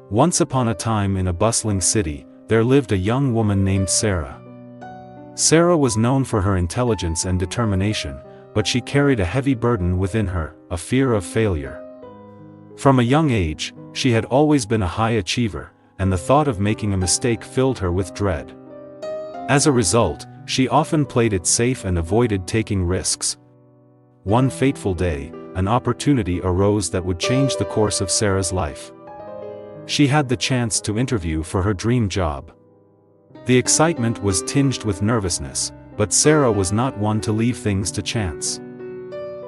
Once upon a time in a bustling city, there lived a young woman named Sarah. Sarah was known for her intelligence and determination, but she carried a heavy burden within her, a fear of failure. From a young age, she had always been a high achiever, and the thought of making a mistake filled her with dread. As a result, she often played it safe and avoided taking risks. One fateful day, an opportunity arose that would change the course of Sarah's life. She had the chance to interview for her dream job. The excitement was tinged with nervousness, but Sarah was not one to leave things to chance.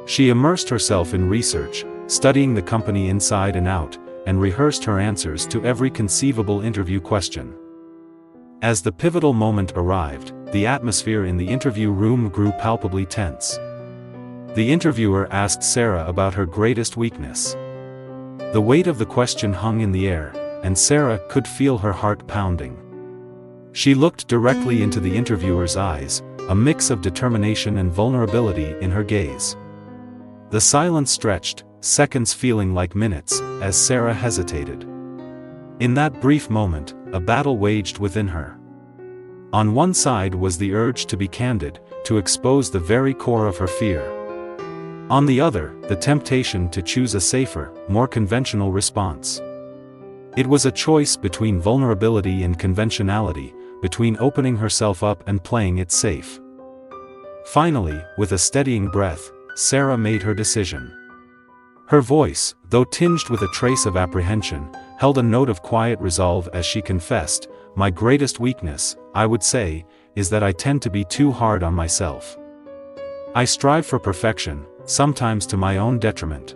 She immersed herself in research, studying the company inside and out, and rehearsed her answers to every conceivable interview question. As the pivotal moment arrived, the atmosphere in the interview room grew palpably tense. The interviewer asked Sarah about her greatest weakness. The weight of the question hung in the air, and Sarah could feel her heart pounding. She looked directly into the interviewer's eyes, a mix of determination and vulnerability in her gaze. The silence stretched, seconds feeling like minutes, as Sarah hesitated. In that brief moment, a battle waged within her. On one side was the urge to be candid, to expose the very core of her fear. On the other, the temptation to choose a safer, more conventional response. It was a choice between vulnerability and conventionality, between opening herself up and playing it safe. Finally, with a steadying breath, Sarah made her decision. Her voice, though tinged with a trace of apprehension, held a note of quiet resolve as she confessed, "My greatest weakness, I would say, is that I tend to be too hard on myself. I strive for perfection, sometimes to my own detriment."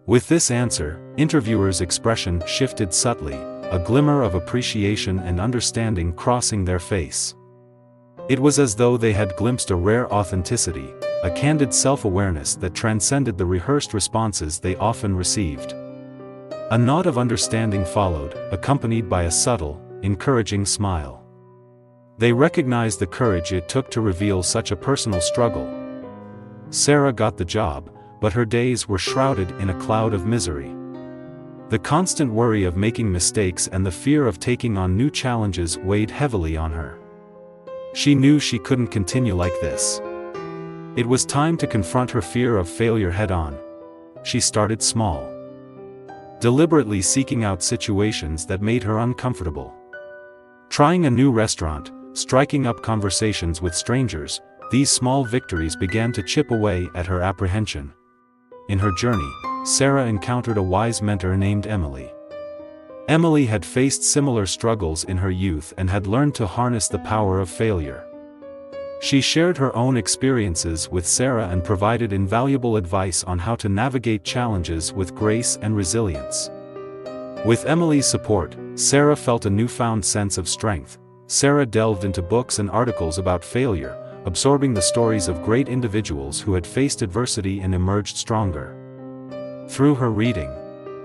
With this answer, interviewers' expression shifted subtly, a glimmer of appreciation and understanding crossing their face. It was as though they had glimpsed a rare authenticity, a candid self-awareness that transcended the rehearsed responses they often received. A nod of understanding followed, accompanied by a subtle, encouraging smile. They recognized the courage it took to reveal such a personal struggle. Sarah got the job, but her days were shrouded in a cloud of misery. The constant worry of making mistakes and the fear of taking on new challenges weighed heavily on her. She knew she couldn't continue like this. It was time to confront her fear of failure head-on. She started small, deliberately seeking out situations that made her uncomfortable. Trying a new restaurant, striking up conversations with strangers, these small victories began to chip away at her apprehension. In her journey, Sarah encountered a wise mentor named Emily. Emily had faced similar struggles in her youth and had learned to harness the power of failure. She shared her own experiences with Sarah and provided invaluable advice on how to navigate challenges with grace and resilience. With Emily's support, Sarah felt a newfound sense of strength. Sarah delved into books and articles about failure, absorbing the stories of great individuals who had faced adversity and emerged stronger. Through her reading,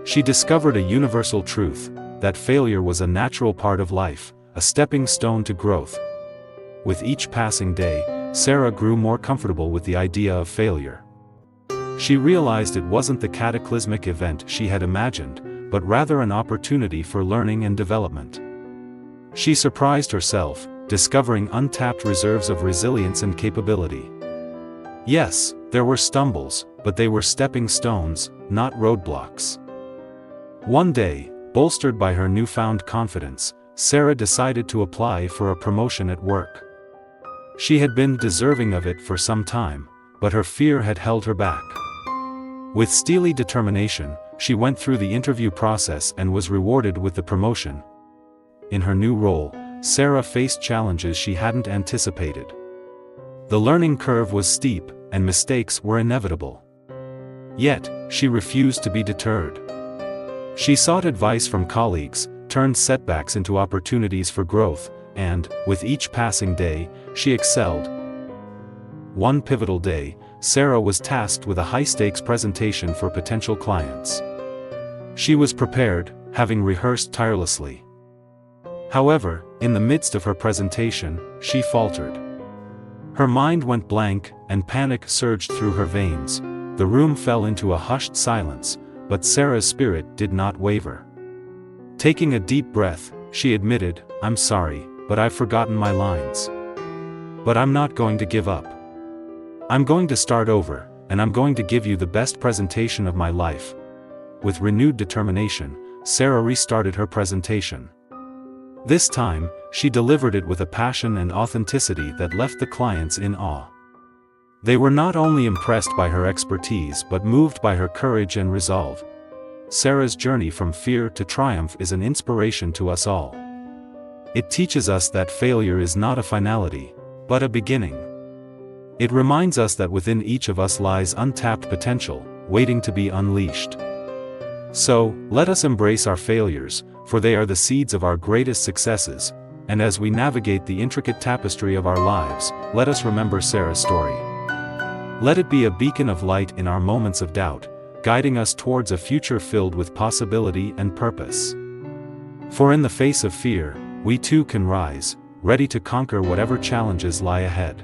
she discovered a universal truth, that failure was a natural part of life, a stepping stone to growth. With each passing day, Sarah grew more comfortable with the idea of failure. She realized it wasn't the cataclysmic event she had imagined, but rather an opportunity for learning and development. She surprised herself, discovering untapped reserves of resilience and capability. Yes, there were stumbles, but they were stepping stones, not roadblocks. One day, bolstered by her newfound confidence, Sarah decided to apply for a promotion at work. She had been deserving of it for some time, but her fear had held her back. With steely determination, she went through the interview process and was rewarded with the promotion. In her new role, Sarah faced challenges she hadn't anticipated. The learning curve was steep, and mistakes were inevitable. Yet, she refused to be deterred. She sought advice from colleagues, turned setbacks into opportunities for growth, and, with each passing day, she excelled. One pivotal day, Sarah was tasked with a high-stakes presentation for potential clients. She was prepared, having rehearsed tirelessly. However, in the midst of her presentation, she faltered. Her mind went blank, and panic surged through her veins. The room fell into a hushed silence, but Sarah's spirit did not waver. Taking a deep breath, she admitted, "I'm sorry, but I've forgotten my lines. But I'm not going to give up. I'm going to start over, and I'm going to give you the best presentation of my life." With renewed determination, Sarah restarted her presentation. This time, she delivered it with a passion and authenticity that left the clients in awe. They were not only impressed by her expertise but moved by her courage and resolve. Sarah's journey from fear to triumph is an inspiration to us all. It teaches us that failure is not a finality, but a beginning. It reminds us that within each of us lies untapped potential, waiting to be unleashed. So, let us embrace our failures, for they are the seeds of our greatest successes, and as we navigate the intricate tapestry of our lives, let us remember Sarah's story. Let it be a beacon of light in our moments of doubt, guiding us towards a future filled with possibility and purpose. For in the face of fear, we too can rise, ready to conquer whatever challenges lie ahead.